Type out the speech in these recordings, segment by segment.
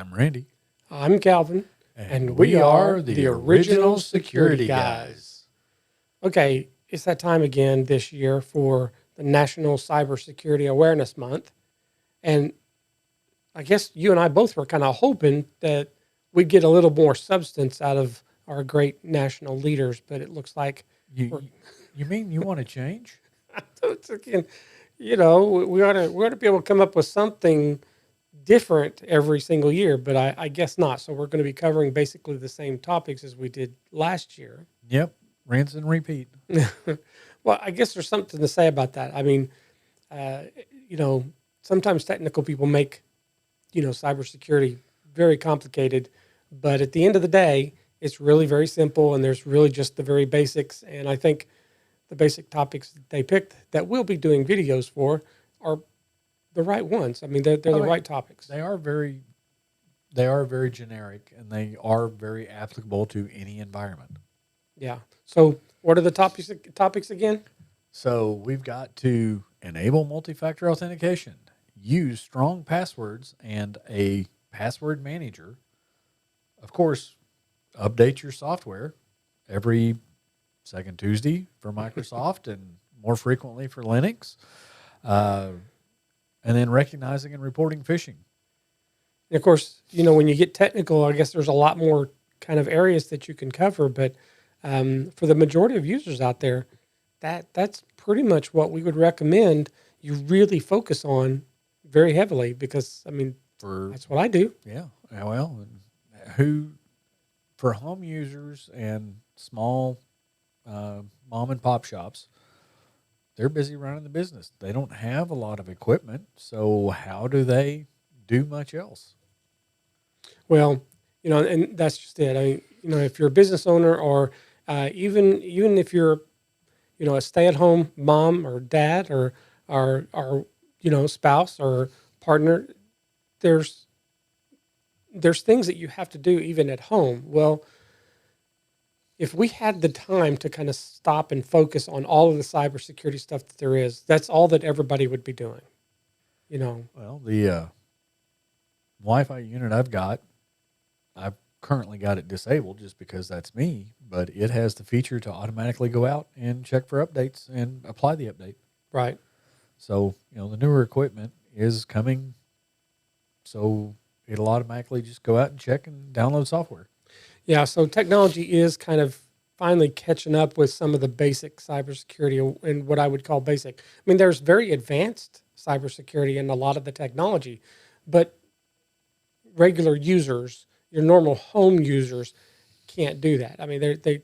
I'm Randy. I'm Calvin, and we are the original security guys. Okay, it's that time again this year for the National Cybersecurity Awareness Month. And I guess you and I both were kind of hoping that we'd get a little more substance out of our great national leaders, but it looks like You mean you want to change? it's again, we ought to be able to come up with something different every single year, but I guess not. So we're going to be covering basically the same topics as we did last year. Yep. Rinse and repeat. Well, I guess there's something to say about that. I mean, sometimes technical people make, cybersecurity very complicated, but at the end of the day, it's really very simple, and there's really just the very basics. And I think the basic topics that they picked that we'll be doing videos for are the right ones. I mean, they're the right topics. They are very generic, and they are very applicable to any environment. Yeah. So what are the topics again? So we've got to enable multi-factor authentication, use strong passwords and a password manager. Of course, update your software every second Tuesday for Microsoft and more frequently for Linux. And then recognizing and reporting phishing. And of course, when you get technical, I guess there's a lot more kind of areas that you can cover. But for the majority of users out there, that's pretty much what we would recommend you really focus on very heavily, because, I mean, that's what I do. Yeah. Well, for home users and small mom and pop shops, they're busy running the business. They don't have a lot of equipment, so how do they do much else? Well, and that's just it. I mean, if you're a business owner, or even if you're, a stay-at-home mom or dad or spouse or partner, there's things that you have to do even at home. Well, if we had the time to kind of stop and focus on all of the cybersecurity stuff that there is, that's all that everybody would be doing. Well, the Wi-Fi unit I've currently got it disabled just because that's me, but it has the feature to automatically go out and check for updates and apply the update. Right. So, the newer equipment is coming, so it'll automatically just go out and check and download software. Yeah, so technology is kind of finally catching up with some of the basic cybersecurity and what I would call basic. I mean, there's very advanced cybersecurity in a lot of the technology, but regular users, your normal home users, can't do that. I mean, they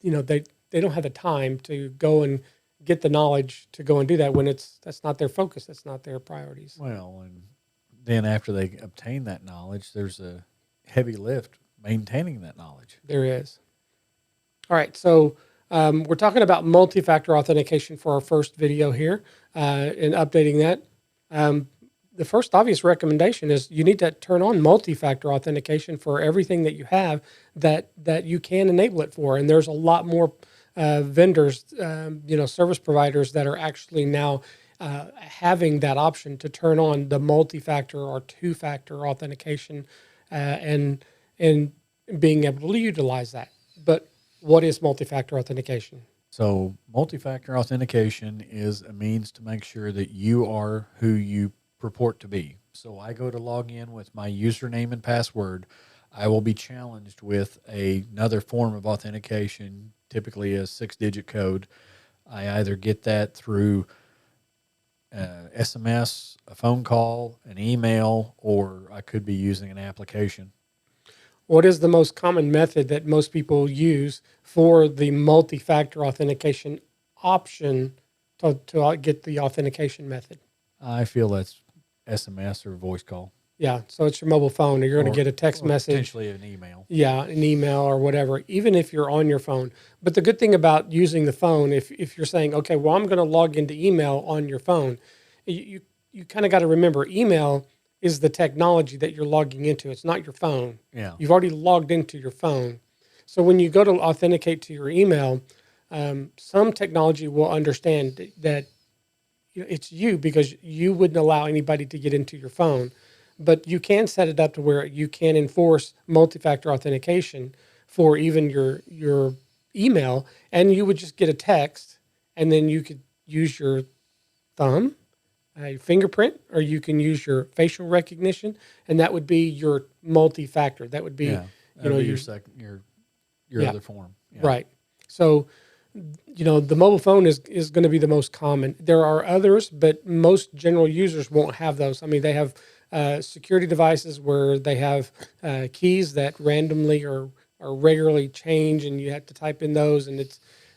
don't have the time to go and get the knowledge to go and do that when that's not their focus, that's not their priorities. Well, and then after they obtain that knowledge, there's a heavy lift maintaining that knowledge. There is. All right, so we're talking about multi-factor authentication for our first video here, and updating that. The first obvious recommendation is you need to turn on multi-factor authentication for everything that you have that you can enable it for. And there's a lot more vendors, service providers that are actually now having that option to turn on the multi-factor or two-factor authentication, and being able to utilize that. But what is multi-factor authentication? So multi-factor authentication is a means to make sure that you are who you purport to be. So I go to log in with my username and password. I will be challenged with another form of authentication, typically a 6-digit code. I either get that through SMS, a phone call, an email, or I could be using an application. What is the most common method that most people use for the multi-factor authentication option to get the authentication method? I feel that's SMS or voice call. Yeah, so it's your mobile phone, or you're going to get a text message. Potentially an email. Yeah, an email or whatever, even if you're on your phone. But the good thing about using the phone, if you're saying, okay, well, I'm going to log into email on your phone, you kind of got to remember, email is the technology that you're logging into. It's not your phone. Yeah. You've already logged into your phone. So when you go to authenticate to your email, some technology will understand that it's you, because you wouldn't allow anybody to get into your phone. but you can set it up to where you can enforce multi-factor authentication for even your email, and you would just get a text, and then you could use your thumb, a fingerprint, or you can use your facial recognition, and that would be your multi-factor. That would be, Yeah. you know, Your your second, your yeah, other form. Yeah. right. So, the mobile phone is going to be the most common. There are others, but most general users won't have those. I mean, they have security devices where they have keys that randomly or regularly change, and you have to type in those. And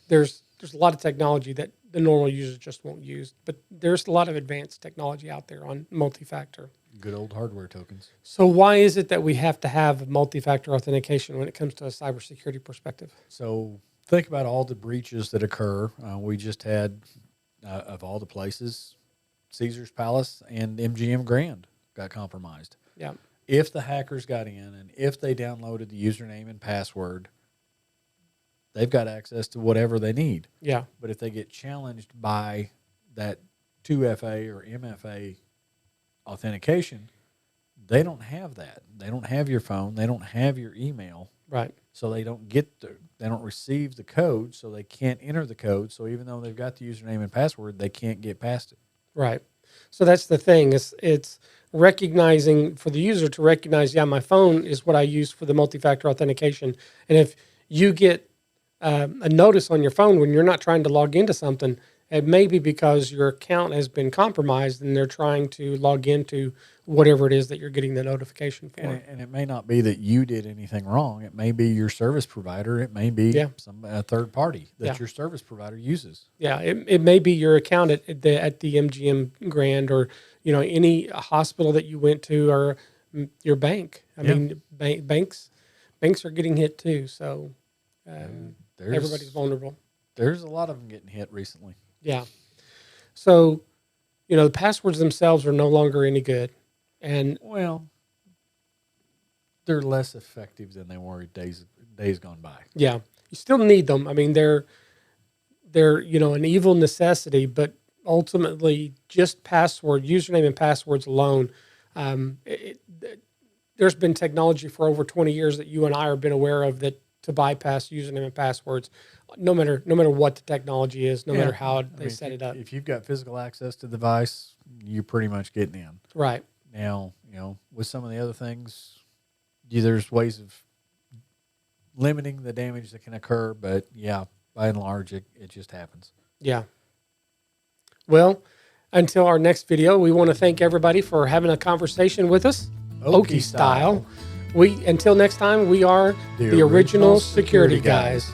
there's a lot of technology that the normal user just won't use. But there's a lot of advanced technology out there on multi-factor. Good old hardware tokens. So why is it that we have to have multi-factor authentication when it comes to a cybersecurity perspective? So think about all the breaches that occur. We just had, of all the places, Caesar's Palace and MGM Grand got compromised. Yeah. If the hackers got in and if they downloaded the username and password, they've got access to whatever they need. Yeah. But if they get challenged by that 2FA or MFA authentication, they don't have that. They don't have your phone. They don't have your email. Right. So they don't they don't receive the code, so they can't enter the code. So even though they've got the username and password, they can't get past it. Right. So that's the thing. It's recognizing for the user to recognize, yeah, my phone is what I use for the multi-factor authentication. And if you get a notice on your phone when you're not trying to log into something, it may be because your account has been compromised and they're trying to log into whatever it is that you're getting the notification for. And it may not be that you did anything wrong. It may be your service provider. It may be a third party that your service provider uses. Yeah, it may be your account at the MGM Grand, or any hospital that you went to, or your bank. I mean, banks are getting hit too. So everybody's vulnerable. There's a lot of them getting hit recently. Yeah. So, the passwords themselves are no longer any good. And well, they're less effective than they were days gone by. Yeah. You still need them. I mean, they're an evil necessity, but ultimately just username and passwords alone. There's been technology for over 20 years that you and I have been aware of that to bypass username and passwords, no matter what the technology is, no matter how they set it up. If you've got physical access to the device, you're pretty much getting in. Right. Now, with some of the other things, there's ways of limiting the damage that can occur, but by and large, it just happens. Yeah. Well, until our next video, we want to thank everybody for having a conversation with us, Okie style. Until next time, we are the original security guys.